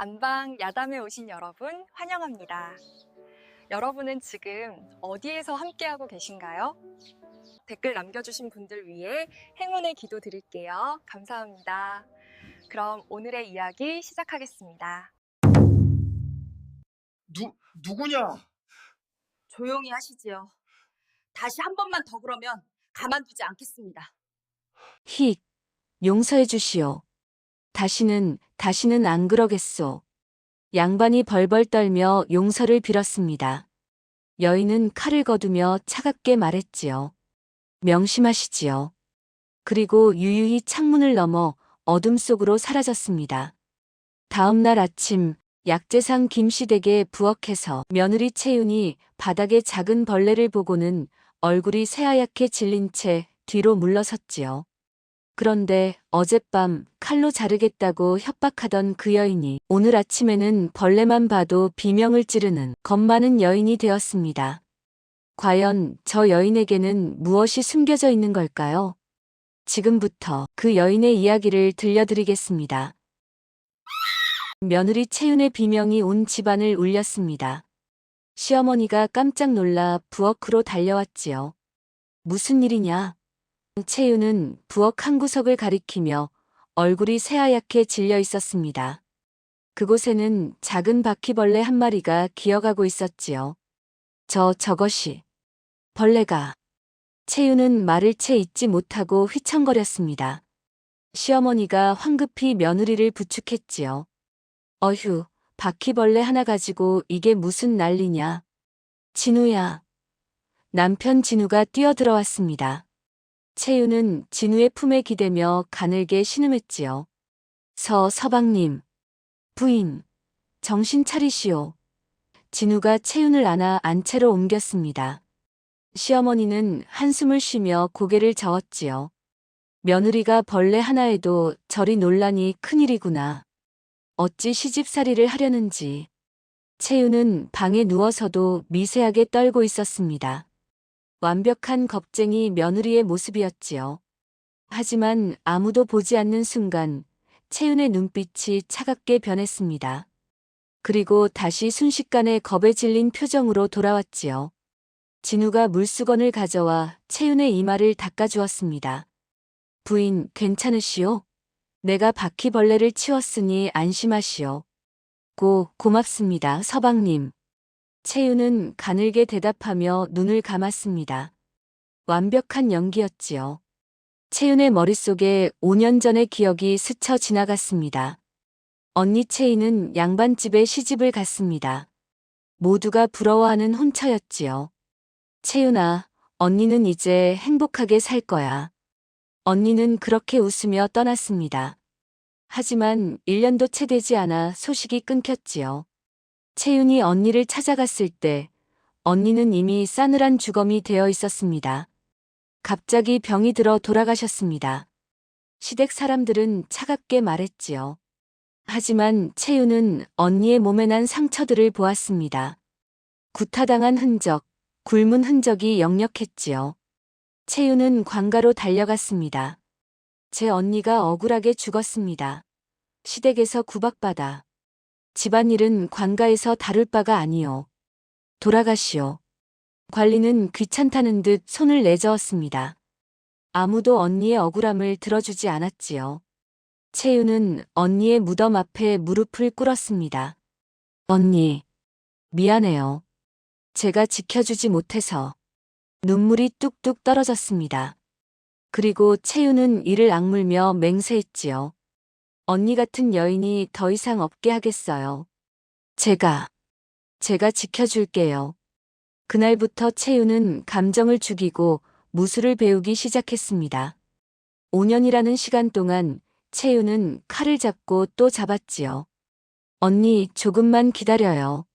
안방 야담에 오신 여러분 환영합니다. 여러분은 지금 어디에서 함께하고 계신가요? 댓글 남겨주신 분들 위해 행운의 기도 드릴게요. 감사합니다. 그럼 오늘의 이야기 시작하겠습니다. 누구냐? 조용히 하시지요. 다시 한 번만 더 그러면 가만두지 않겠습니다. 힉, 용서해 주시오. 다시는 안 그러겠소. 양반이 벌벌 떨며 용서를 빌었습니다. 여인은 칼을 거두며 차갑게 말했지요. 명심하시지요. 그리고 유유히 창문을 넘어 어둠 속으로 사라졌습니다. 다음 날 아침, 약재상 김씨댁에 부엌에서 며느리 채윤이 바닥에 작은 벌레를 보고는 얼굴이 새하얗게 질린 채 뒤로 물러섰지요. 그런데 어젯밤 칼로 자르겠다고 협박하던 그 여인이 오늘 아침에는 벌레만 봐도 비명을 지르는 겁 많은 여인이 되었습니다. 과연 저 여인에게는 무엇이 숨겨져 있는 걸까요? 지금부터 그 여인의 이야기를 들려드리겠습니다. 며느리 채윤의 비명이 온 집안을 울렸습니다. 시어머니가 깜짝 놀라 부엌으로 달려왔지요. 무슨 일이냐? 채윤은 부엌 한 구석을 가리키며 얼굴이 새하얗게 질려 있었습니다. 그곳에는 작은 바퀴벌레 한 마리가 기어가고 있었지요. 저것이 벌레가. 채윤은 말을 채 잇지 못하고 휘청거렸습니다. 시어머니가 황급히 며느리를 부축했지요. 어휴, 바퀴벌레 하나 가지고 이게 무슨 난리냐. 진우야. 남편 진우가 뛰어들어왔습니다. 채윤은 진우의 품에 기대며 가늘게 신음했지요. 서방님. 부인. 정신 차리시오. 진우가 채윤을 안아 안채로 옮겼습니다. 시어머니는 한숨을 쉬며 고개를 저었지요. 며느리가 벌레 하나에도 저리 놀라니 큰일이구나. 어찌 시집살이를 하려는지. 채윤은 방에 누워서도 미세하게 떨고 있었습니다. 완벽한 겁쟁이 며느리의 모습이었지요. 하지만 아무도 보지 않는 순간 채윤의 눈빛이 차갑게 변했습니다. 그리고 다시 순식간에 겁에 질린 표정으로 돌아왔지요. 진우가 물수건을 가져와 채윤의 이마를 닦아주었습니다. 부인, 괜찮으시오? 내가 바퀴벌레를 치웠으니 안심하시오. 고맙습니다, 서방님. 채윤은 가늘게 대답하며 눈을 감았습니다. 완벽한 연기였지요. 채윤의 머릿속에 5년 전의 기억이 스쳐 지나갔습니다. 언니 채인은 양반집에 시집을 갔습니다. 모두가 부러워하는 혼처였지요. 채윤아, 언니는 이제 행복하게 살 거야. 언니는 그렇게 웃으며 떠났습니다. 하지만 1년도 채 되지 않아 소식이 끊겼지요. 채윤이 언니를 찾아갔을 때 언니는 이미 싸늘한 주검이 되어 있었습니다. 갑자기 병이 들어 돌아가셨습니다. 시댁 사람들은 차갑게 말했지요. 하지만 채윤은 언니의 몸에 난 상처들을 보았습니다. 구타당한 흔적, 굶은 흔적이 역력했지요. 채윤은 관가로 달려갔습니다. 제 언니가 억울하게 죽었습니다. 시댁에서 구박받아. 집안일은 관가에서 다룰 바가 아니오. 돌아가시오. 관리는 귀찮다는 듯 손을 내저었습니다. 아무도 언니의 억울함을 들어주지 않았지요. 채윤은 언니의 무덤 앞에 무릎을 꿇었습니다. 언니, 미안해요. 제가 지켜주지 못해서. 눈물이 뚝뚝 떨어졌습니다. 그리고 채윤은 이를 악물며 맹세했지요. 언니 같은 여인이 더 이상 없게 하겠어요. 제가 지켜줄게요. 그날부터 채윤은 감정을 죽이고 무술을 배우기 시작했습니다. 5년이라는 시간 동안 채윤은 칼을 잡고 또 잡았지요. 언니, 조금만 기다려요.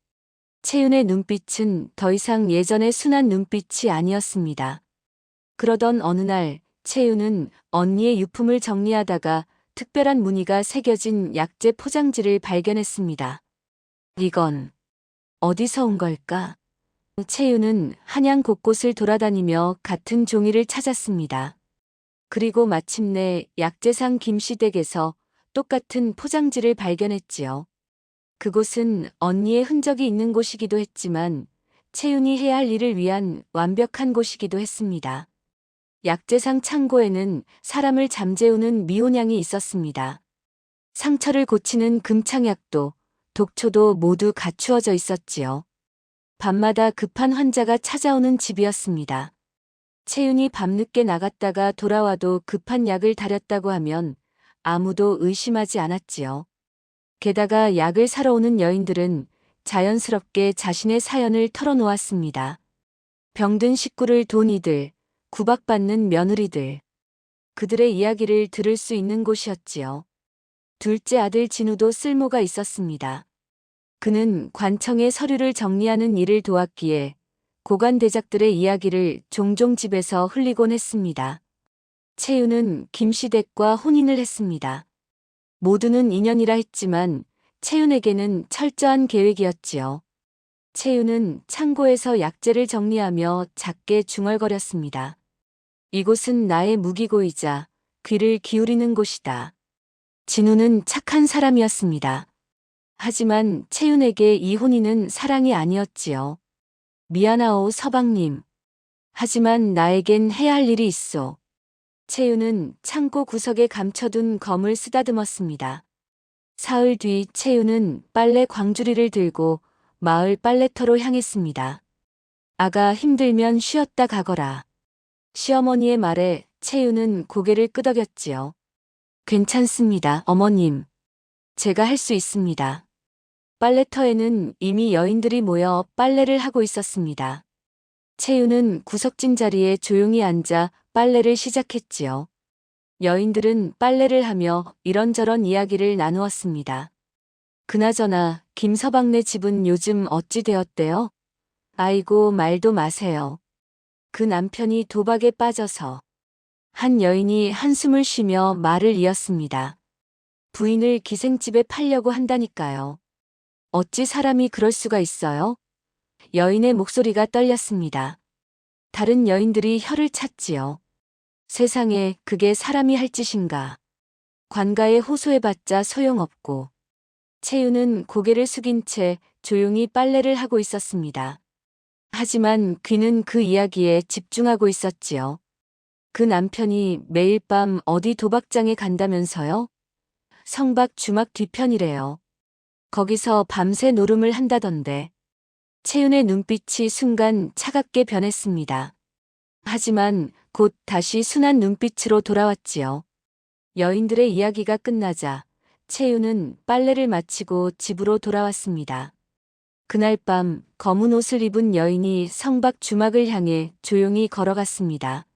채윤의 눈빛은 더 이상 예전의 순한 눈빛이 아니었습니다. 그러던 어느 날 채윤은 언니의 유품을 정리하다가 특별한 무늬가 새겨진 약재 포장지를 발견했습니다. 이건 어디서 온 걸까? 채윤은 한양 곳곳을 돌아다니며 같은 종이를 찾았습니다. 그리고 마침내 약재상 김씨 댁에서 똑같은 포장지를 발견했지요. 그곳은 언니의 흔적이 있는 곳이기도 했지만 채윤이 해야 할 일을 위한 완벽한 곳이기도 했습니다. 약재상 창고에는 사람을 잠재우는 미혼양이 있었습니다. 상처를 고치는 금창약도, 독초도 모두 갖추어져 있었지요. 밤마다 급한 환자가 찾아오는 집이었습니다. 채윤이 밤늦게 나갔다가 돌아와도 급한 약을 다렸다고 하면 아무도 의심하지 않았지요. 게다가 약을 사러 오는 여인들은 자연스럽게 자신의 사연을 털어놓았습니다. 병든 식구를 돈 이들, 구박받는 며느리들. 그들의 이야기를 들을 수 있는 곳이었지요. 둘째 아들 진우도 쓸모가 있었습니다. 그는 관청의 서류를 정리하는 일을 도왔기에 고관대작들의 이야기를 종종 집에서 흘리곤 했습니다. 채윤은 김시댁과 혼인을 했습니다. 모두는 인연이라 했지만 채윤에게는 철저한 계획이었지요. 채윤은 창고에서 약재를 정리하며 작게 중얼거렸습니다. 이곳은 나의 무기고이자 귀를 기울이는 곳이다. 진우는 착한 사람이었습니다. 하지만 채윤에게 이 혼인은 사랑이 아니었지요. 미안하오 서방님. 하지만 나에겐 해야 할 일이 있어. 채윤은 창고 구석에 감춰둔 검을 쓰다듬었습니다. 사흘 뒤 채윤은 빨래 광주리를 들고 마을 빨래터로 향했습니다. 아가 힘들면 쉬었다 가거라. 시어머니의 말에 채윤은 고개를 끄덕였지요. 괜찮습니다, 어머님. 제가 할 수 있습니다. 빨래터에는 이미 여인들이 모여 빨래를 하고 있었습니다. 채윤은 구석진 자리에 조용히 앉아 빨래를 시작했지요. 여인들은 빨래를 하며 이런저런 이야기를 나누었습니다. 그나저나 김서방네 집은 요즘 어찌 되었대요? 아이고 말도 마세요. 그 남편이 도박에 빠져서. 한 여인이 한숨을 쉬며 말을 이었습니다. 부인을 기생집에 팔려고 한다니까요. 어찌 사람이 그럴 수가 있어요? 여인의 목소리가 떨렸습니다. 다른 여인들이 혀를 찼지요. 세상에 그게 사람이 할 짓인가. 관가에 호소해봤자 소용없고. 채윤은 고개를 숙인 채 조용히 빨래를 하고 있었습니다. 하지만 귀는 그 이야기에 집중하고 있었지요. 그 남편이 매일 밤 어디 도박장에 간다면서요? 성박 주막 뒤편이래요. 거기서 밤새 노름을 한다던데. 채윤의 눈빛이 순간 차갑게 변했습니다. 하지만 곧 다시 순한 눈빛으로 돌아왔지요. 여인들의 이야기가 끝나자 채윤은 빨래를 마치고 집으로 돌아왔습니다. 그날 밤 검은 옷을 입은 여인이 성박 주막을 향해 조용히 걸어갔습니다.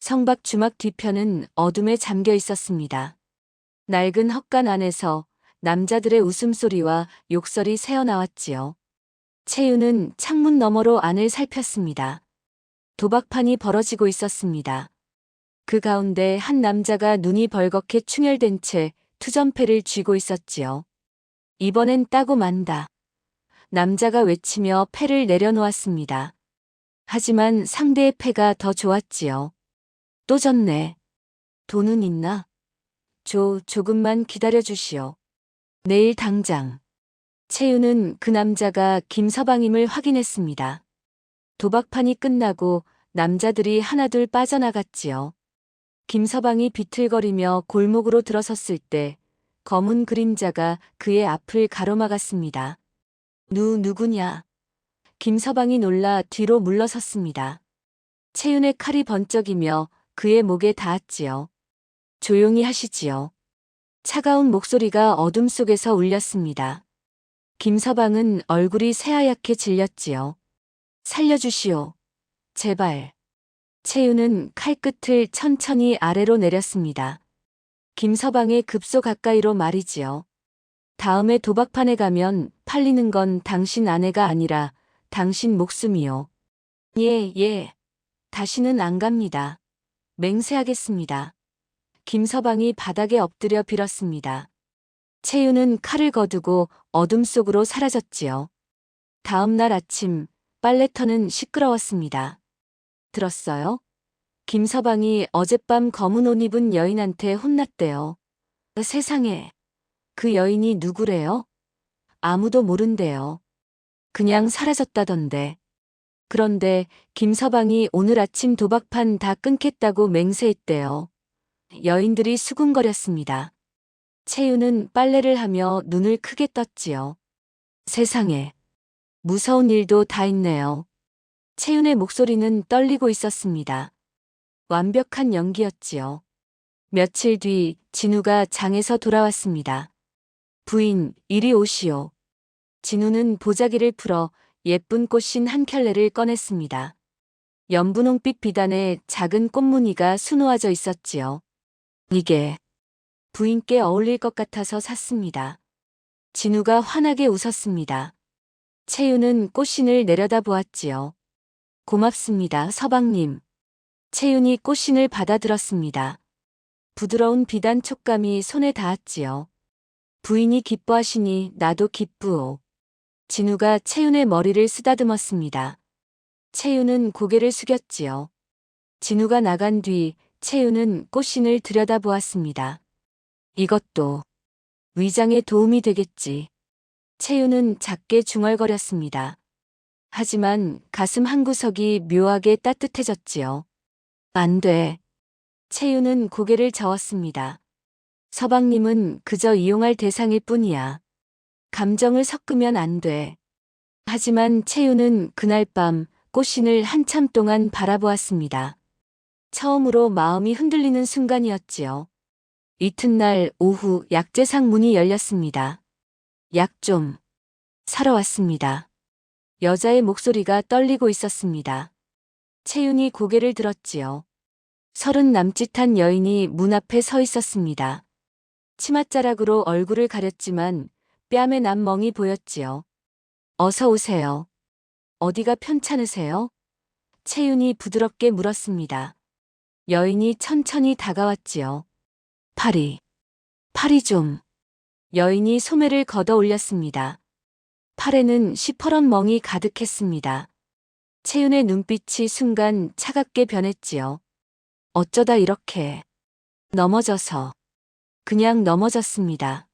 성박 주막 뒤편은 어둠에 잠겨 있었습니다. 낡은 헛간 안에서 남자들의 웃음소리와 욕설이 새어나왔지요. 채윤은 창문 너머로 안을 살폈습니다. 도박판이 벌어지고 있었습니다. 그 가운데 한 남자가 눈이 벌겋게 충혈된 채 투전패를 쥐고 있었지요. 이번엔 따고 만다. 남자가 외치며 패를 내려놓았습니다. 하지만 상대의 패가 더 좋았지요. 또 졌네. 돈은 있나? 조금만 기다려주시오. 내일 당장. 채윤은 그 남자가 김서방임을 확인했습니다. 도박판이 끝나고 남자들이 하나둘 빠져나갔지요. 김서방이 비틀거리며 골목으로 들어섰을 때 검은 그림자가 그의 앞을 가로막았습니다. 누구냐? 김서방이 놀라 뒤로 물러섰습니다. 채윤의 칼이 번쩍이며 그의 목에 닿았지요. 조용히 하시지요. 차가운 목소리가 어둠 속에서 울렸습니다. 김서방은 얼굴이 새하얗게 질렸지요. 살려주시오. 제발. 채윤은 칼끝을 천천히 아래로 내렸습니다. 김서방의 급소 가까이로 말이지요. 다음에 도박판에 가면 팔리는 건 당신 아내가 아니라 당신 목숨이요. 예. 다시는 안 갑니다. 맹세하겠습니다. 김서방이 바닥에 엎드려 빌었습니다. 채윤은 칼을 거두고 어둠 속으로 사라졌지요. 다음 날 아침 빨래터는 시끄러웠습니다. 들었어요? 김서방이 어젯밤 검은 옷 입은 여인한테 혼났대요. 세상에. 그 여인이 누구래요? 아무도 모른대요. 그냥 사라졌다던데. 그런데 김서방이 오늘 아침 도박판 다 끊겠다고 맹세했대요. 여인들이 수군거렸습니다. 채윤은 빨래를 하며 눈을 크게 떴지요. 세상에, 무서운 일도 다 있네요. 채윤의 목소리는 떨리고 있었습니다. 완벽한 연기였지요. 며칠 뒤 진우가 장에서 돌아왔습니다. 부인, 이리 오시오. 진우는 보자기를 풀어 예쁜 꽃신 한 켤레를 꺼냈습니다. 연분홍빛 비단에 작은 꽃무늬가 수놓아져 있었지요. 이게 부인께 어울릴 것 같아서 샀습니다. 진우가 환하게 웃었습니다. 채윤은 꽃신을 내려다 보았지요. 고맙습니다, 서방님. 채윤이 꽃신을 받아들었습니다. 부드러운 비단 촉감이 손에 닿았지요. 부인이 기뻐하시니 나도 기쁘오. 진우가 채윤의 머리를 쓰다듬었습니다. 채윤은 고개를 숙였지요. 진우가 나간 뒤 채윤은 꽃신을 들여다보았습니다. 이것도 위장에 도움이 되겠지. 채윤은 작게 중얼거렸습니다. 하지만 가슴 한구석이 묘하게 따뜻해졌지요. 안 돼. 채윤은 고개를 저었습니다. 서방님은 그저 이용할 대상일 뿐이야. 감정을 섞으면 안 돼. 하지만 채윤은 그날 밤 꽃신을 한참 동안 바라보았습니다. 처음으로 마음이 흔들리는 순간이었지요. 이튿날 오후 약재상 문이 열렸습니다. 약 좀 사러 왔습니다. 여자의 목소리가 떨리고 있었습니다. 채윤이 고개를 들었지요. 30 남짓한 여인이 문 앞에 서 있었습니다. 치맛자락으로 얼굴을 가렸지만 뺨에 난 멍이 보였지요. 어서 오세요. 어디가 편찮으세요? 채윤이 부드럽게 물었습니다. 여인이 천천히 다가왔지요. 팔이 좀. 여인이 소매를 걷어 올렸습니다. 팔에는 시퍼런 멍이 가득했습니다. 채윤의 눈빛이 순간 차갑게 변했지요. 어쩌다 이렇게 넘어져서 그냥 넘어졌습니다.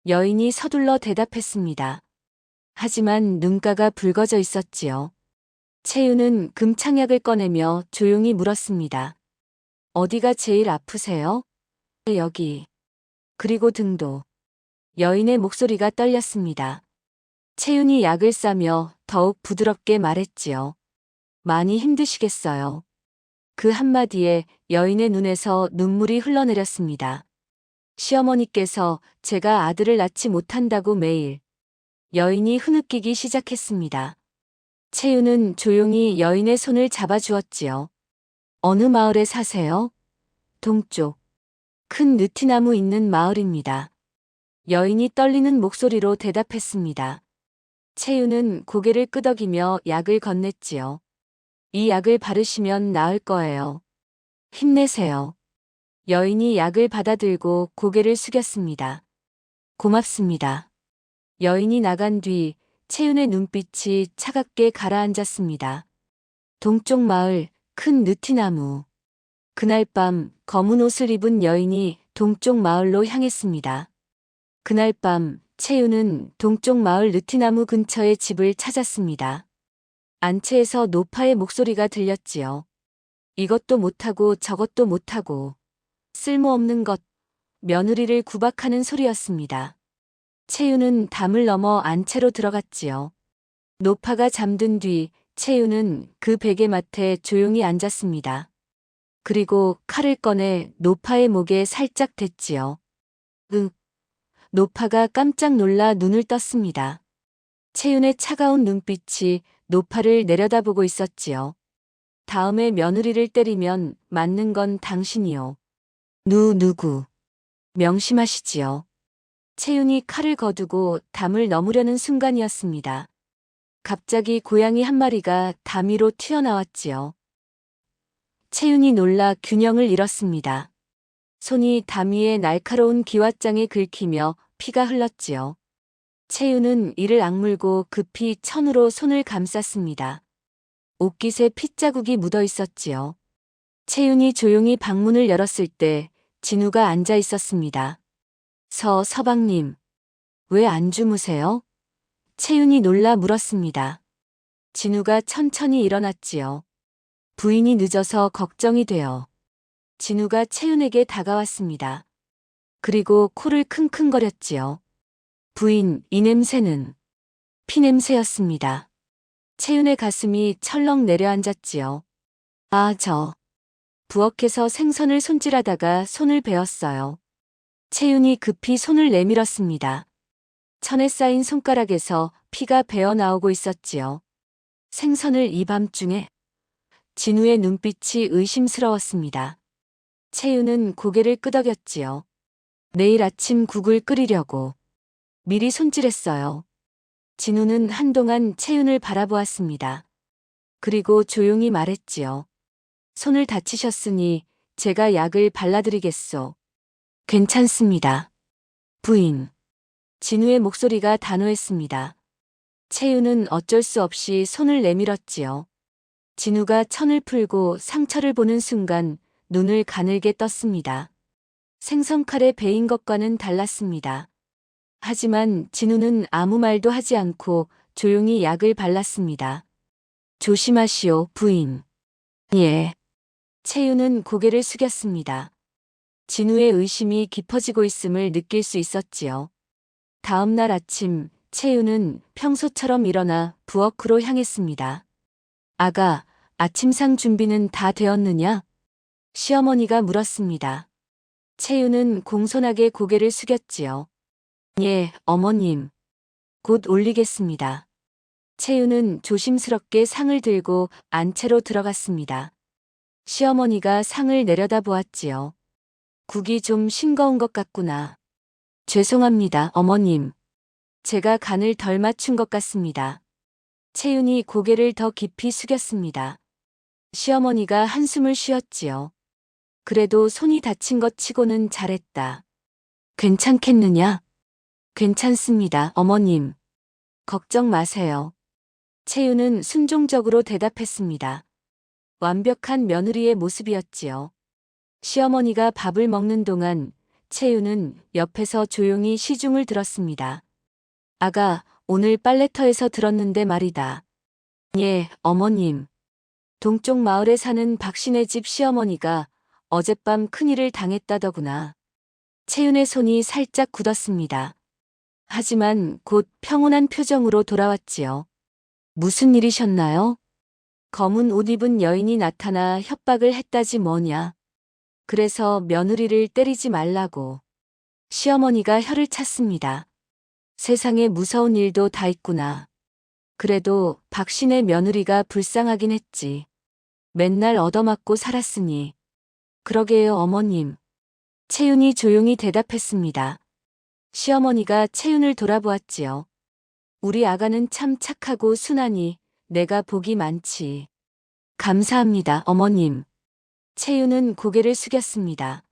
여인이 서둘러 대답했습니다. 하지만 눈가가 붉어져 있었지요. 채윤은 금창약을 꺼내며 조용히 물었습니다. 어디가 제일 아프세요? 여기. 그리고 등도. 여인의 목소리가 떨렸습니다. 채윤이 약을 싸며 더욱 부드럽게 말했지요. 많이 힘드시겠어요. 그 한마디에 여인의 눈에서 눈물이 흘러내렸습니다. 시어머니께서 제가 아들을 낳지 못한다고 매일. 여인이 흐느끼기 시작했습니다. 채윤은 조용히 여인의 손을 잡아주었지요. 어느 마을에 사세요? 동쪽. 큰 느티나무 있는 마을입니다. 여인이 떨리는 목소리로 대답했습니다. 채윤은 고개를 끄덕이며 약을 건넸지요. 이 약을 바르시면 나을 거예요. 힘내세요. 여인이 약을 받아들고 고개를 숙였습니다. 고맙습니다. 여인이 나간 뒤 채윤의 눈빛이 차갑게 가라앉았습니다. 동쪽 마을 큰 느티나무. 그날 밤 검은 옷을 입은 여인이 동쪽 마을로 향했습니다. 그날 밤 채윤은 동쪽 마을 느티나무 근처의 집을 찾았습니다. 안채에서 노파의 목소리가 들렸지요. 이것도 못하고 저것도 못하고 쓸모없는 것, 며느리를 구박하는 소리였습니다. 채윤은 담을 넘어 안채로 들어갔지요. 노파가 잠든 뒤 채윤은 그 베개맡에 조용히 앉았습니다. 그리고 칼을 꺼내 노파의 목에 살짝 댔지요. 노파가 깜짝 놀라 눈을 떴습니다. 채윤의 차가운 눈빛이 노파를 내려다보고 있었지요. 다음에 며느리를 때리면 맞는 건 당신이요. 누구. 명심하시지요. 채윤이 칼을 거두고 담을 넘으려는 순간이었습니다. 갑자기 고양이 한 마리가 담 위로 튀어나왔지요. 채윤이 놀라 균형을 잃었습니다. 손이 담 위에 날카로운 기왓장에 긁히며 피가 흘렀지요. 채윤은 이를 악물고 급히 천으로 손을 감쌌습니다. 옷깃에 핏자국이 묻어 있었지요. 채윤이 조용히 방문을 열었을 때 진우가 앉아 있었습니다. 서방님, 왜 안 주무세요? 채윤이 놀라 물었습니다. 진우가 천천히 일어났지요. 부인이 늦어서 걱정이 되어. 진우가 채윤에게 다가왔습니다. 그리고 코를 킁킁거렸지요. 부인, 이 냄새는 피냄새였습니다. 채윤의 가슴이 철렁 내려앉았지요. 아, 부엌에서 생선을 손질하다가 손을 베었어요. 채윤이 급히 손을 내밀었습니다. 천에 쌓인 손가락에서 피가 배어 나오고 있었지요. 생선을 이 밤중에. 진우의 눈빛이 의심스러웠습니다. 채윤은 고개를 끄덕였지요. 내일 아침 국을 끓이려고 미리 손질했어요. 진우는 한동안 채윤을 바라보았습니다. 그리고 조용히 말했지요. 손을 다치셨으니 제가 약을 발라드리겠소. 괜찮습니다. 부인. 진우의 목소리가 단호했습니다. 채윤은 어쩔 수 없이 손을 내밀었지요. 진우가 천을 풀고 상처를 보는 순간 눈을 가늘게 떴습니다. 생선칼에 베인 것과는 달랐습니다. 하지만 진우는 아무 말도 하지 않고 조용히 약을 발랐습니다. 조심하시오, 부인. 예. 채윤은 고개를 숙였습니다. 진우의 의심이 깊어지고 있음을 느낄 수 있었지요. 다음 날 아침, 채윤은 평소처럼 일어나 부엌으로 향했습니다. 아가, 아침상 준비는 다 되었느냐? 시어머니가 물었습니다. 채윤은 공손하게 고개를 숙였지요. 예, 어머님. 곧 올리겠습니다. 채윤은 조심스럽게 상을 들고 안채로 들어갔습니다. 시어머니가 상을 내려다보았지요. 국이 좀 싱거운 것 같구나. 죄송합니다, 어머님. 제가 간을 덜 맞춘 것 같습니다. 채윤이 고개를 더 깊이 숙였습니다. 시어머니가 한숨을 쉬었지요. 그래도 손이 다친 것 치고는 잘했다. 괜찮겠느냐? 괜찮습니다, 어머님. 걱정 마세요. 채윤은 순종적으로 대답했습니다. 완벽한 며느리의 모습이었지요. 시어머니가 밥을 먹는 동안 채윤은 옆에서 조용히 시중을 들었습니다. 아가, 오늘 빨래터에서 들었는데 말이다. 예, 어머님. 동쪽 마을에 사는 박신의 집 시어머니가 어젯밤 큰일을 당했다더구나. 채윤의 손이 살짝 굳었습니다. 하지만 곧 평온한 표정으로 돌아왔지요. 무슨 일이셨나요? 검은 옷 입은 여인이 나타나 협박을 했다지 뭐냐. 그래서 며느리를 때리지 말라고. 시어머니가 혀를 찼습니다. 세상에 무서운 일도 다 있구나. 그래도 박신의 며느리가 불쌍하긴 했지. 맨날 얻어맞고 살았으니. 그러게요, 어머님. 채윤이 조용히 대답했습니다. 시어머니가 채윤을 돌아보았지요. 우리 아가는 참 착하고 순하니 내가 복이 많지. 감사합니다, 어머님. 채윤은 고개를 숙였습니다.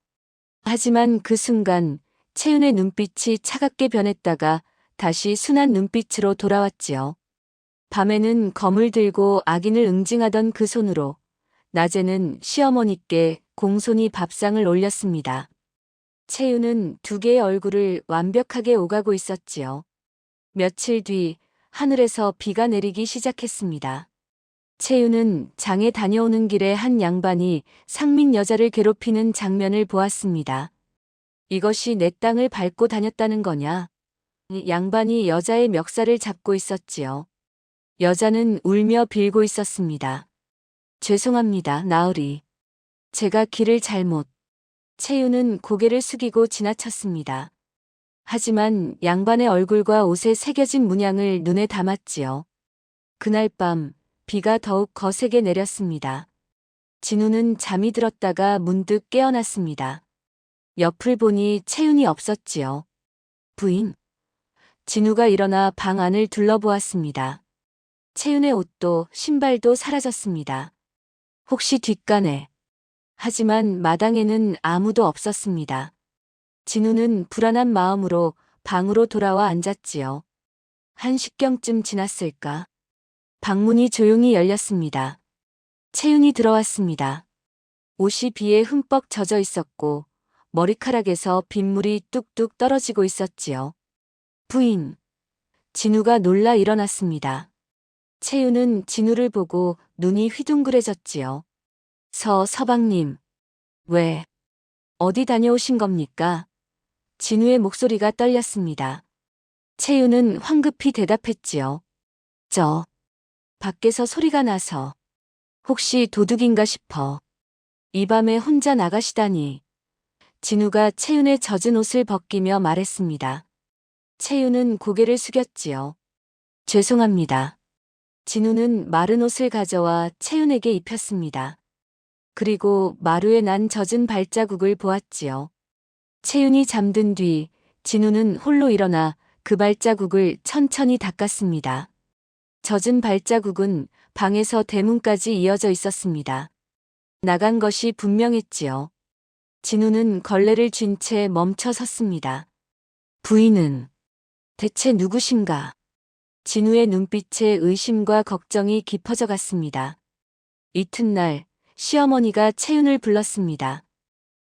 하지만 그 순간 채윤의 눈빛이 차갑게 변했다가 다시 순한 눈빛으로 돌아왔지요. 밤에는 검을 들고 악인을 응징하던 그 손으로 낮에는 시어머니께 공손히 밥상을 올렸습니다. 채윤은 두 개의 얼굴을 완벽하게 오가고 있었지요. 며칠 뒤 하늘에서 비가 내리기 시작했습니다. 채윤은 장에 다녀오는 길에 한 양반이 상민 여자를 괴롭히는 장면을 보았습니다. 이것이 내 땅을 밟고 다녔다는 거냐? 양반이 여자의 멱살을 잡고 있었지요. 여자는 울며 빌고 있었습니다. 죄송합니다, 나으리. 제가 길을 잘못. 채윤은 고개를 숙이고 지나쳤습니다. 하지만 양반의 얼굴과 옷에 새겨진 문양을 눈에 담았지요. 그날 밤 비가 더욱 거세게 내렸습니다. 진우는 잠이 들었다가 문득 깨어났습니다. 옆을 보니 채윤이 없었지요. 부인. 진우가 일어나 방 안을 둘러보았습니다. 채윤의 옷도 신발도 사라졌습니다. 혹시 뒷간에. 하지만 마당에는 아무도 없었습니다. 진우는 불안한 마음으로 방으로 돌아와 앉았지요. 1시경쯤 지났을까? 방문이 조용히 열렸습니다. 채윤이 들어왔습니다. 옷이 비에 흠뻑 젖어 있었고 머리카락에서 빗물이 뚝뚝 떨어지고 있었지요. 부인. 진우가 놀라 일어났습니다. 채윤은 진우를 보고 눈이 휘둥그레졌지요. 서방님, 왜, 어디 다녀오신 겁니까? 진우의 목소리가 떨렸습니다. 채윤은 황급히 대답했지요. 밖에서 소리가 나서 혹시 도둑인가 싶어. 이 밤에 혼자 나가시다니. 진우가 채윤의 젖은 옷을 벗기며 말했습니다. 채윤은 고개를 숙였지요. 죄송합니다. 진우는 마른 옷을 가져와 채윤에게 입혔습니다. 그리고 마루에 난 젖은 발자국을 보았지요. 채윤이 잠든 뒤 진우는 홀로 일어나 그 발자국을 천천히 닦았습니다. 젖은 발자국은 방에서 대문까지 이어져 있었습니다. 나간 것이 분명했지요. 진우는 걸레를 쥔 채 멈춰 섰습니다. 부인은 대체 누구신가? 진우의 눈빛에 의심과 걱정이 깊어져 갔습니다. 이튿날 시어머니가 채윤을 불렀습니다.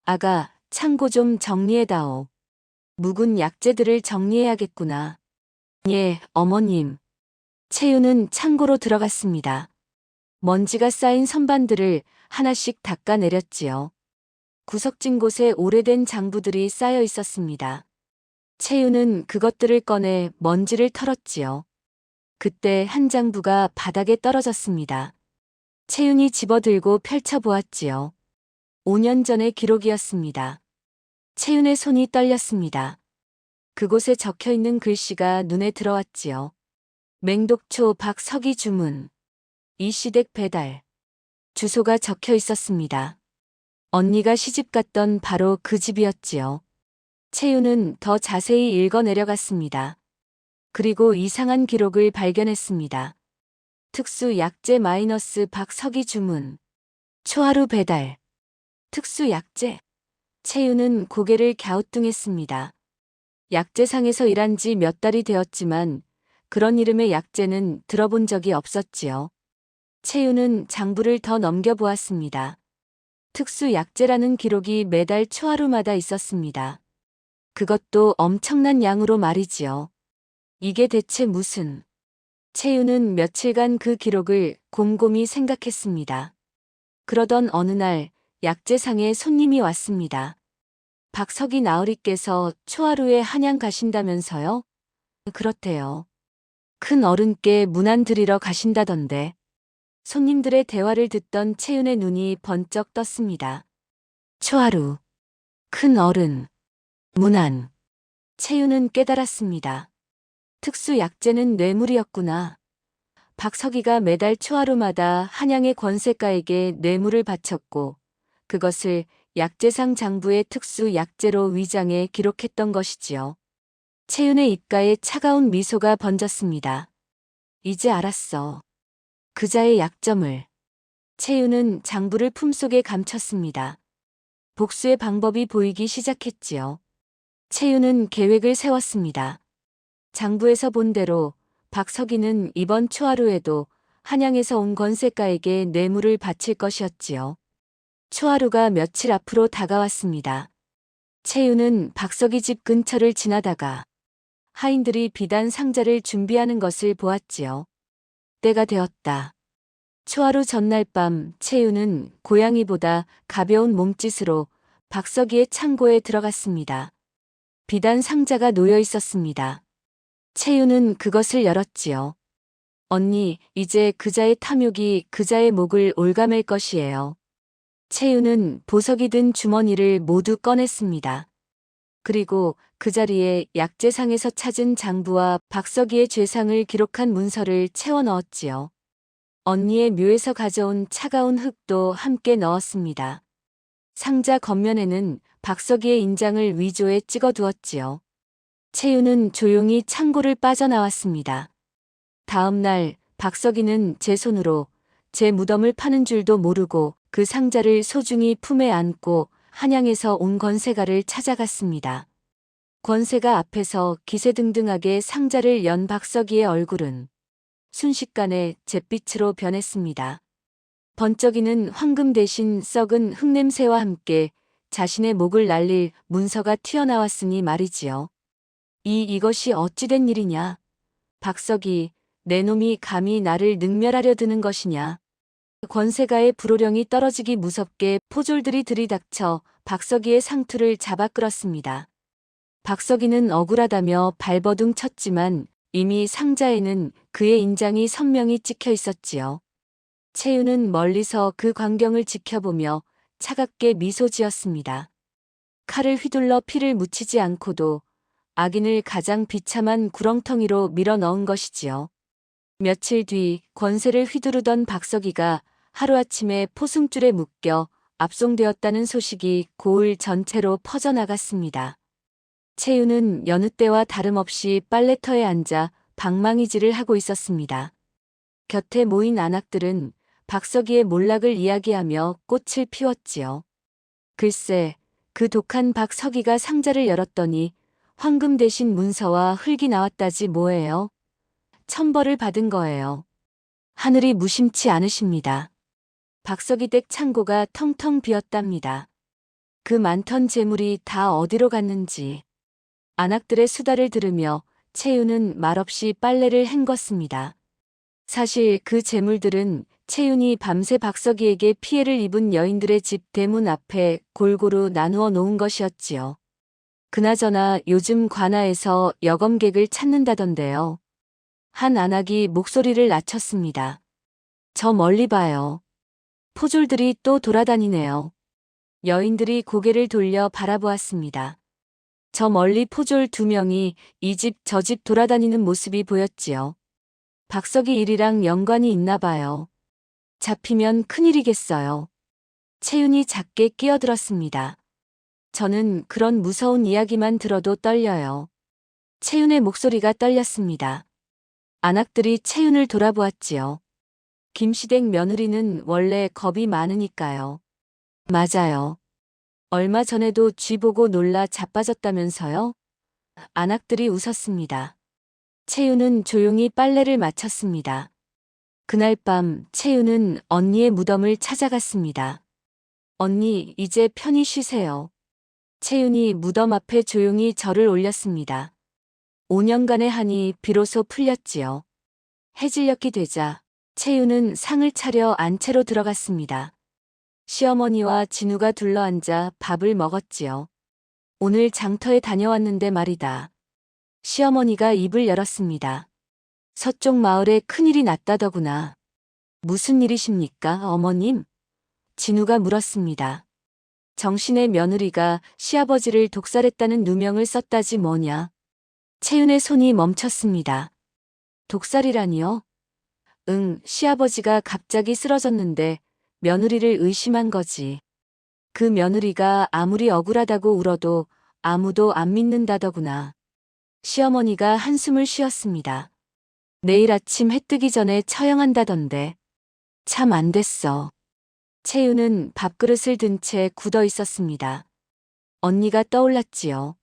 아가, 창고 좀 정리해다오. 묵은 약재들을 정리해야겠구나. 예, 어머님. 채윤은 창고로 들어갔습니다. 먼지가 쌓인 선반들을 하나씩 닦아내렸지요. 구석진 곳에 오래된 장부들이 쌓여 있었습니다. 채윤은 그것들을 꺼내 먼지를 털었지요. 그때 한 장부가 바닥에 떨어졌습니다. 채윤이 집어들고 펼쳐보았지요. 5년 전의 기록이었습니다. 채윤의 손이 떨렸습니다. 그곳에 적혀있는 글씨가 눈에 들어왔지요. 맹독초 박서기 주문. 이시댁 배달. 주소가 적혀 있었습니다. 언니가 시집갔던 바로 그 집이었지요. 채윤은 더 자세히 읽어 내려갔습니다. 그리고 이상한 기록을 발견했습니다. 특수 약재 마이너스 박서기 주문. 초하루 배달. 특수 약재. 채윤은 고개를 갸우뚱했습니다. 약재상에서 일한 지 몇 달이 되었지만 그런 이름의 약재는 들어본 적이 없었지요. 채윤은 장부를 더 넘겨보았습니다. 특수 약재라는 기록이 매달 초하루마다 있었습니다. 그것도 엄청난 양으로 말이지요. 이게 대체 무슨... 채윤은 며칠간 그 기록을 곰곰이 생각했습니다. 그러던 어느 날 약재상에 손님이 왔습니다. 박석이 나으리께서 초하루에 한양 가신다면서요? 그렇대요. 큰 어른께 문안 드리러 가신다던데. 손님들의 대화를 듣던 채윤의 눈이 번쩍 떴습니다. 초하루. 큰 어른. 문안. 채윤은 깨달았습니다. 특수 약재는 뇌물이었구나. 박석이가 매달 초하루마다 한양의 권세가에게 뇌물을 바쳤고 그것을 약재상 장부의 특수 약재로 위장해 기록했던 것이지요. 채윤의 입가에 차가운 미소가 번졌습니다. 이제 알았어. 그자의 약점을. 채윤은 장부를 품속에 감췄습니다. 복수의 방법이 보이기 시작했지요. 채윤은 계획을 세웠습니다. 장부에서 본 대로 박석이는 이번 초하루에도 한양에서 온 권세가에게 뇌물을 바칠 것이었지요. 초하루가 며칠 앞으로 다가왔습니다. 채윤은 박석이 집 근처를 지나다가 하인들이 비단 상자를 준비하는 것을 보았지요. 때가 되었다. 초하루 전날 밤 채윤은 고양이보다 가벼운 몸짓으로 박석이의 창고에 들어갔습니다. 비단 상자가 놓여 있었습니다. 채윤은 그것을 열었지요. 언니, 이제 그자의 탐욕이 그자의 목을 올가맬 것이에요. 채윤은 보석이 든 주머니를 모두 꺼냈습니다. 그리고 그 자리에 약재상에서 찾은 장부와 박석이의 죄상을 기록한 문서를 채워 넣었지요. 언니의 묘에서 가져온 차가운 흙도 함께 넣었습니다. 상자 겉면에는 박석이의 인장을 위조해 찍어 두었지요. 채윤은 조용히 창고를 빠져나왔습니다. 다음 날 박석이는 제 손으로 제 무덤을 파는 줄도 모르고 그 상자를 소중히 품에 안고 한양에서 온 권세가를 찾아갔습니다. 권세가 앞에서 기세등등하게 상자를 연 박석이의 얼굴은 순식간에 잿빛으로 변했습니다. 번쩍이는 황금 대신 썩은 흙냄새와 함께 자신의 목을 날릴 문서가 튀어나왔으니 말이지요. 이것이 어찌된 일이냐. 박석이, 내 놈이 감히 나를 능멸하려 드는 것이냐. 권세가의 불호령이 떨어지기 무섭게 포졸들이 들이닥쳐 박석이의 상투를 잡아 끌었습니다. 박석이는 억울하다며 발버둥 쳤지만 이미 상자에는 그의 인장이 선명히 찍혀 있었지요. 채윤은 멀리서 그 광경을 지켜보며 차갑게 미소 지었습니다. 칼을 휘둘러 피를 묻히지 않고도 악인을 가장 비참한 구렁텅이로 밀어 넣은 것이지요. 며칠 뒤 권세를 휘두르던 박석이가 하루아침에 포승줄에 묶여 압송되었다는 소식이 고을 전체로 퍼져나갔습니다. 채윤은 여느 때와 다름없이 빨래터에 앉아 방망이질을 하고 있었습니다. 곁에 모인 안악들은 박석이의 몰락을 이야기하며 꽃을 피웠지요. 글쎄, 그 독한 박석이가 상자를 열었더니 황금 대신 문서와 흙이 나왔다지 뭐예요. 천벌을 받은 거예요. 하늘이 무심치 않으십니다. 박석이 댁 창고가 텅텅 비었답니다. 그 많던 재물이 다 어디로 갔는지. 안악들의 수다를 들으며 채윤은 말없이 빨래를 헹궜습니다. 사실 그 재물들은 채윤이 밤새 박석이에게 피해를 입은 여인들의 집 대문 앞에 골고루 나누어 놓은 것이었지요. 그나저나 요즘 관아에서 여검객을 찾는다던데요. 한 안악이 목소리를 낮췄습니다. 저 멀리 봐요. 포졸들이 또 돌아다니네요. 여인들이 고개를 돌려 바라보았습니다. 저 멀리 포졸 2명이 이 집 저 집 돌아다니는 모습이 보였지요. 박석이 일이랑 연관이 있나 봐요. 잡히면 큰일이겠어요. 채윤이 작게 끼어들었습니다. 저는 그런 무서운 이야기만 들어도 떨려요. 채윤의 목소리가 떨렸습니다. 안악들이 채윤을 돌아보았지요. 김시댁 며느리는 원래 겁이 많으니까요. 맞아요. 얼마 전에도 쥐 보고 놀라 자빠졌다면서요? 안악들이 웃었습니다. 채윤은 조용히 빨래를 마쳤습니다. 그날 밤 채윤은 언니의 무덤을 찾아갔습니다. 언니, 이제 편히 쉬세요. 채윤이 무덤 앞에 조용히 절을 올렸습니다. 5년간의 한이 비로소 풀렸지요. 해질녘이 되자 채윤은 상을 차려 안채로 들어갔습니다. 시어머니와 진우가 둘러앉아 밥을 먹었지요. 오늘 장터에 다녀왔는데 말이다. 시어머니가 입을 열었습니다. 서쪽 마을에 큰일이 났다더구나. 무슨 일이십니까, 어머님? 진우가 물었습니다. 정신의 며느리가 시아버지를 독살했다는 누명을 썼다지 뭐냐. 채윤의 손이 멈췄습니다. 독살이라니요? 응, 시아버지가 갑자기 쓰러졌는데 며느리를 의심한 거지. 그 며느리가 아무리 억울하다고 울어도 아무도 안 믿는다더구나. 시어머니가 한숨을 쉬었습니다. 내일 아침 해 뜨기 전에 처형한다던데. 참 안 됐어. 채윤은 밥그릇을 든 채 굳어 있었습니다. 언니가 떠올랐지요.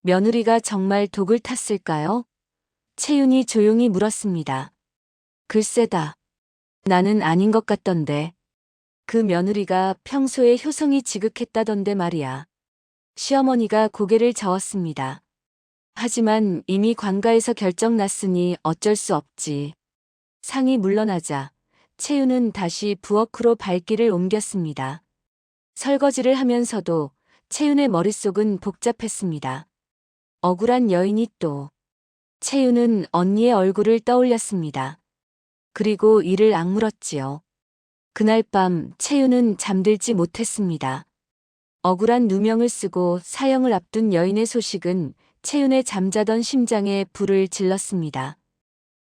며느리가 정말 독을 탔을까요? 채윤이 조용히 물었습니다. 글쎄다. 나는 아닌 것 같던데. 그 며느리가 평소에 효성이 지극했다던데 말이야. 시어머니가 고개를 저었습니다. 하지만 이미 관가에서 결정 났으니 어쩔 수 없지. 상이 물러나자 채윤은 다시 부엌으로 발길을 옮겼습니다. 설거지를 하면서도 채윤의 머릿속은 복잡했습니다. 억울한 여인이 또. 채윤은 언니의 얼굴을 떠올렸습니다. 그리고 이를 악물었지요. 그날 밤 채윤은 잠들지 못했습니다. 억울한 누명을 쓰고 사형을 앞둔 여인의 소식은 채윤의 잠자던 심장에 불을 질렀습니다.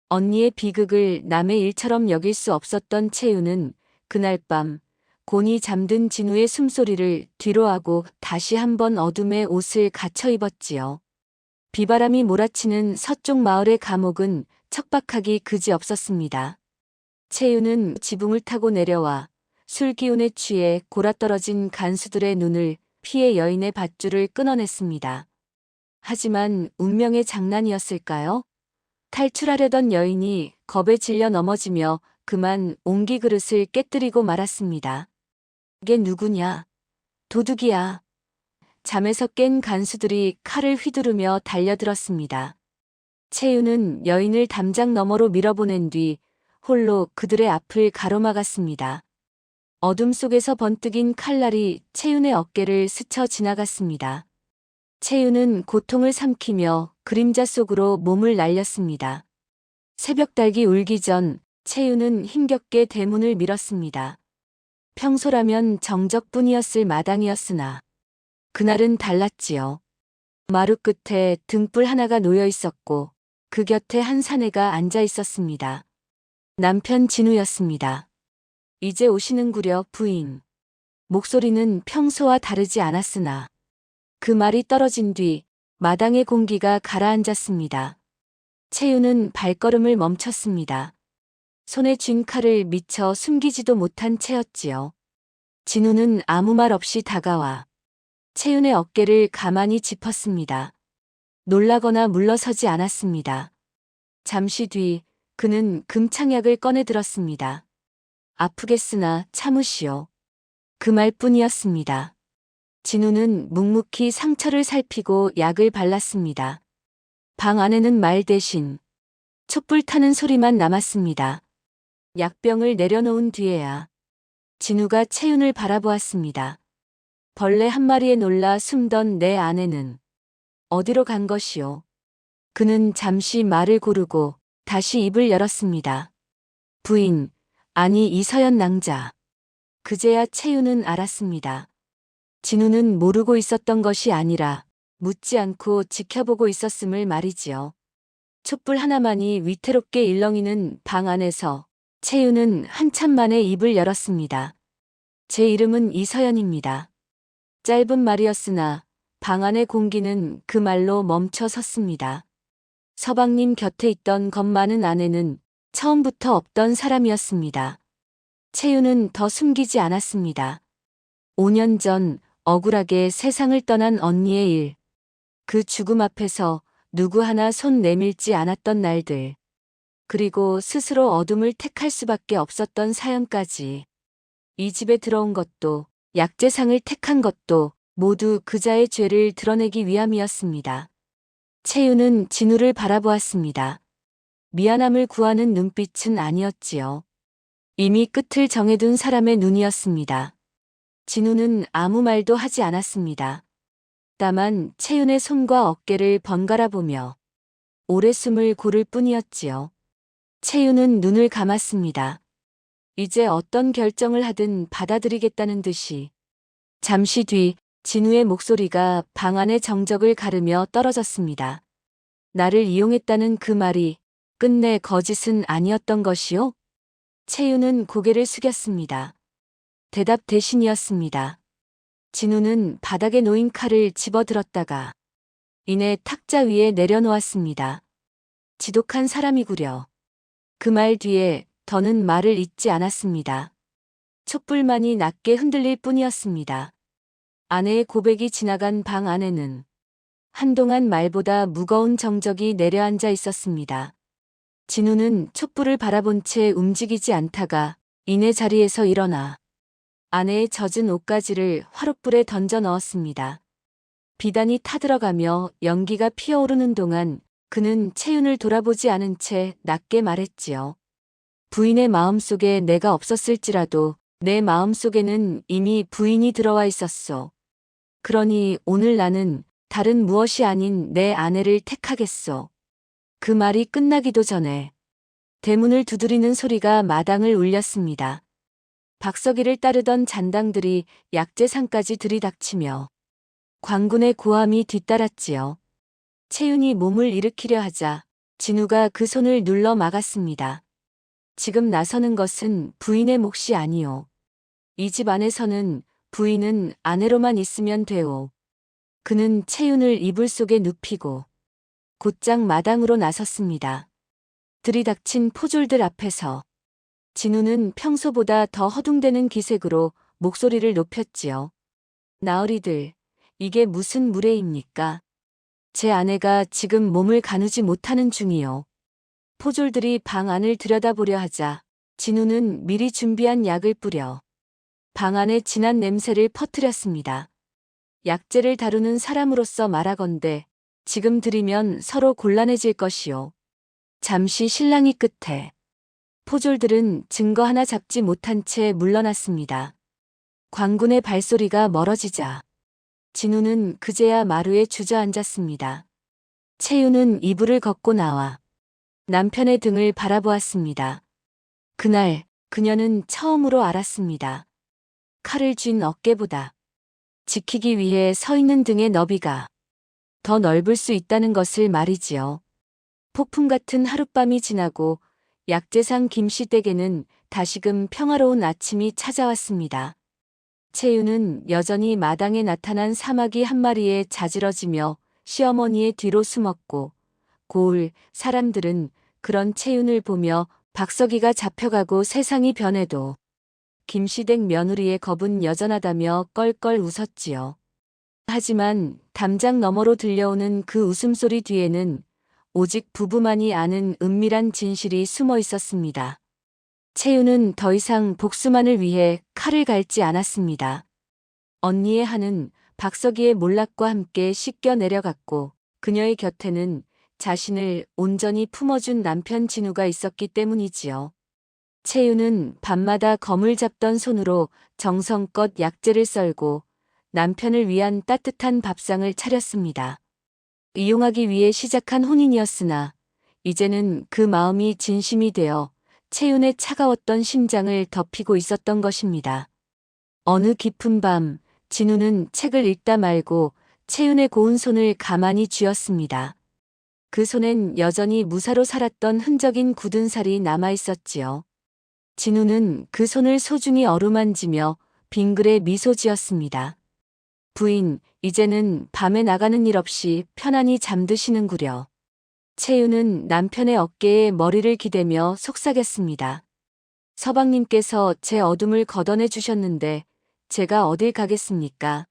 언니의 비극을 남의 일처럼 여길 수 없었던 채윤은 그날 밤 곤히 잠든 진우의 숨소리를 뒤로하고 다시 한번 어둠의 옷을 갖춰 입었지요. 비바람이 몰아치는 서쪽 마을의 감옥은 척박하기 그지없었습니다. 채윤은 지붕을 타고 내려와 술 기운에 취해 골아떨어진 간수들의 눈을 피해 여인의 밧줄을 끊어냈습니다. 하지만 운명의 장난이었을까요? 탈출하려던 여인이 겁에 질려 넘어지며 그만 옹기 그릇을 깨뜨리고 말았습니다. 이게 누구냐? 도둑이야. 잠에서 깬 간수들이 칼을 휘두르며 달려들었습니다. 채유는 여인을 담장 너머로 밀어보낸 뒤 홀로 그들의 앞을 가로막았습니다. 어둠 속에서 번뜩인 칼날이 채윤의 어깨를 스쳐 지나갔습니다. 채윤은 고통을 삼키며 그림자 속으로 몸을 날렸습니다. 새벽달기 울기 전 채윤은 힘겹게 대문을 밀었습니다. 평소라면 정적뿐이었을 마당이었으나 그날은 달랐지요. 마루 끝에 등불 하나가 놓여 있었고 그 곁에 한 사내가 앉아 있었습니다. 남편 진우였습니다. 이제 오시는구려 부인. 목소리는 평소와 다르지 않았으나 그 말이 떨어진 뒤 마당의 공기가 가라앉았습니다. 채윤은 발걸음을 멈췄습니다. 손에 쥔 칼을 미처 숨기지도 못한 채였지요. 진우는 아무 말 없이 다가와 채윤의 어깨를 가만히 짚었습니다. 놀라거나 물러서지 않았습니다. 잠시 뒤 그는 금창약을 꺼내 들었습니다. 아프겠으나 참으시오. 그 말뿐이었습니다. 진우는 묵묵히 상처를 살피고 약을 발랐습니다. 방 안에는 말 대신 촛불 타는 소리만 남았습니다. 약병을 내려놓은 뒤에야 진우가 채윤을 바라보았습니다. 벌레 한 마리에 놀라 숨던 내 아내는 어디로 간 것이오? 그는 잠시 말을 고르고 다시 입을 열었습니다. 부인, 아니 이서연 낭자. 그제야 채윤은 알았습니다. 진우는 모르고 있었던 것이 아니라 묻지 않고 지켜보고 있었음을 말이지요. 촛불 하나만이 위태롭게 일렁이는 방 안에서 채윤은 한참 만에 입을 열었습니다. 제 이름은 이서연입니다. 짧은 말이었으나 방 안의 공기는 그 말로 멈춰 섰습니다. 서방님 곁에 있던 겁 많은 아내는 처음부터 없던 사람이었습니다. 채윤은 더 숨기지 않았습니다. 5년 전 억울하게 세상을 떠난 언니의 일. 그 죽음 앞에서 누구 하나 손 내밀지 않았던 날들. 그리고 스스로 어둠을 택할 수밖에 없었던 사연까지. 이 집에 들어온 것도 약재상을 택한 것도 모두 그자의 죄를 드러내기 위함이었습니다. 채윤은 진우를 바라보았습니다. 미안함을 구하는 눈빛은 아니었지요. 이미 끝을 정해둔 사람의 눈이었습니다. 진우는 아무 말도 하지 않았습니다. 다만 채윤의 손과 어깨를 번갈아 보며 오래 숨을 고를 뿐이었지요. 채윤은 눈을 감았습니다. 이제 어떤 결정을 하든 받아들이겠다는 듯이. 잠시 뒤 진우의 목소리가 방 안의 정적을 가르며 떨어졌습니다. 나를 이용했다는 그 말이 끝내 거짓은 아니었던 것이요? 채윤은 고개를 숙였습니다. 대답 대신이었습니다. 진우는 바닥에 놓인 칼을 집어들었다가 이내 탁자 위에 내려놓았습니다. 지독한 사람이구려. 그 말 뒤에 더는 말을 잇지 않았습니다. 촛불만이 낮게 흔들릴 뿐이었습니다. 아내의 고백이 지나간 방 안에는 한동안 말보다 무거운 정적이 내려앉아 있었습니다. 진우는 촛불을 바라본 채 움직이지 않다가 이내 자리에서 일어나 아내의 젖은 옷가지를 화롯불에 던져 넣었습니다. 비단이 타들어가며 연기가 피어오르는 동안 그는 채윤을 돌아보지 않은 채 낮게 말했지요. 부인의 마음속에 내가 없었을지라도 내 마음속에는 이미 부인이 들어와 있었소. 그러니 오늘 나는 다른 무엇이 아닌 내 아내를 택하겠소. 그 말이 끝나기도 전에 대문을 두드리는 소리가 마당을 울렸습니다. 박서기를 따르던 잔당들이 약재상까지 들이닥치며 광군의 고함이 뒤따랐지요. 채윤이 몸을 일으키려 하자 진우가 그 손을 눌러 막았습니다. 지금 나서는 것은 부인의 몫이 아니오. 이 집 안에서는 부인은 아내로만 있으면 돼오. 그는 채윤을 이불 속에 눕히고 곧장 마당으로 나섰습니다. 들이닥친 포졸들 앞에서 진우는 평소보다 더 허둥대는 기색으로 목소리를 높였지요. 나으리들, 이게 무슨 무례입니까? 제 아내가 지금 몸을 가누지 못하는 중이요. 포졸들이 방 안을 들여다보려 하자 진우는 미리 준비한 약을 뿌려 방 안에 진한 냄새를 퍼뜨렸습니다. 약재를 다루는 사람으로서 말하건대 지금 들이면 서로 곤란해질 것이요. 잠시 실랑이 끝에 포졸들은 증거 하나 잡지 못한 채 물러났습니다. 광군의 발소리가 멀어지자 진우는 그제야 마루에 주저앉았습니다. 채유는 이불을 걷고 나와 남편의 등을 바라보았습니다. 그날 그녀는 처음으로 알았습니다. 칼을 쥔 어깨보다 지키기 위해 서 있는 등의 너비가 더 넓을 수 있다는 것을 말이지요. 폭풍 같은 하룻밤이 지나고 약재상 김씨 댁에는 다시금 평화로운 아침이 찾아왔습니다. 채유는 여전히 마당에 나타난 사마귀 한 마리에 자지러지며 시어머니의 뒤로 숨었고 고을 사람들은 그런 채윤을 보며 박서기가 잡혀가고 세상이 변해도 김씨댁 며느리의 겁은 여전하다며 껄껄 웃었지요. 하지만 담장 너머로 들려오는 그 웃음소리 뒤에는 오직 부부만이 아는 은밀한 진실이 숨어 있었습니다. 채윤은 더 이상 복수만을 위해 칼을 갈지 않았습니다. 언니의 한은 박서기의 몰락과 함께 씻겨 내려갔고 그녀의 곁에는 자신을 온전히 품어준 남편 진우가 있었기 때문이지요. 채윤은 밤마다 검을 잡던 손으로 정성껏 약재를 썰고 남편을 위한 따뜻한 밥상을 차렸습니다. 이용하기 위해 시작한 혼인이었으나 이제는 그 마음이 진심이 되어 채윤의 차가웠던 심장을 덮이고 있었던 것입니다. 어느 깊은 밤 진우는 책을 읽다 말고 채윤의 고운 손을 가만히 쥐었습니다. 그 손엔 여전히 무사로 살았던 흔적인 굳은 살이 남아있었지요. 진우는 그 손을 소중히 어루만지며 빙그레 미소 지었습니다. 부인, 이제는 밤에 나가는 일 없이 편안히 잠드시는구려. 채윤은 남편의 어깨에 머리를 기대며 속삭였습니다. 서방님께서 제 어둠을 걷어내 주셨는데 제가 어딜 가겠습니까?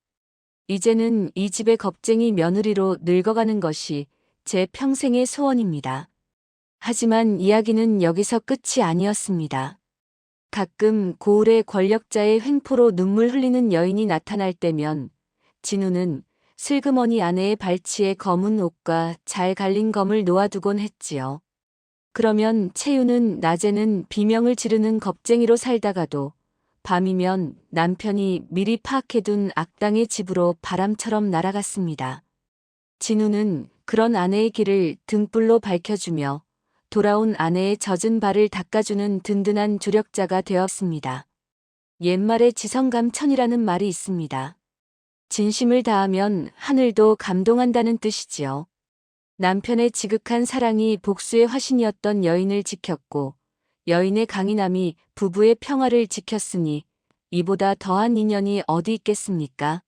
이제는 이 집의 겁쟁이 며느리로 늙어가는 것이 제 평생의 소원입니다. 하지만 이야기는 여기서 끝이 아니었습니다. 가끔 고을의 권력자의 횡포로 눈물 흘리는 여인이 나타날 때면 진우는 슬그머니 아내의 발치에 검은 옷과 잘 갈린 검을 놓아두곤 했지요. 그러면 채윤은 낮에는 비명을 지르는 겁쟁이로 살다가도 밤이면 남편이 미리 파악해둔 악당의 집으로 바람처럼 날아갔습니다. 진우는 그런 아내의 길을 등불로 밝혀주며 돌아온 아내의 젖은 발을 닦아주는 든든한 조력자가 되었습니다. 옛말에 지성감천이라는 말이 있습니다. 진심을 다하면 하늘도 감동한다는 뜻이지요. 남편의 지극한 사랑이 복수의 화신이었던 여인을 지켰고 여인의 강인함이 부부의 평화를 지켰으니 이보다 더한 인연이 어디 있겠습니까?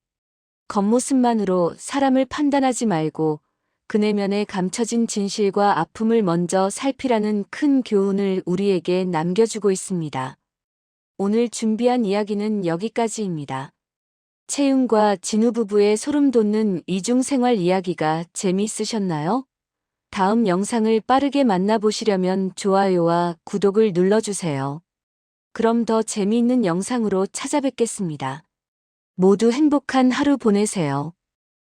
겉모습만으로 사람을 판단하지 말고 그 내면에 감춰진 진실과 아픔을 먼저 살피라는 큰 교훈을 우리에게 남겨주고 있습니다. 오늘 준비한 이야기는 여기까지입니다. 채윤과 진우 부부의 소름 돋는 이중생활 이야기가 재미있으셨나요? 다음 영상을 빠르게 만나보시려면 좋아요와 구독을 눌러주세요. 그럼 더 재미있는 영상으로 찾아뵙겠습니다. 모두 행복한 하루 보내세요.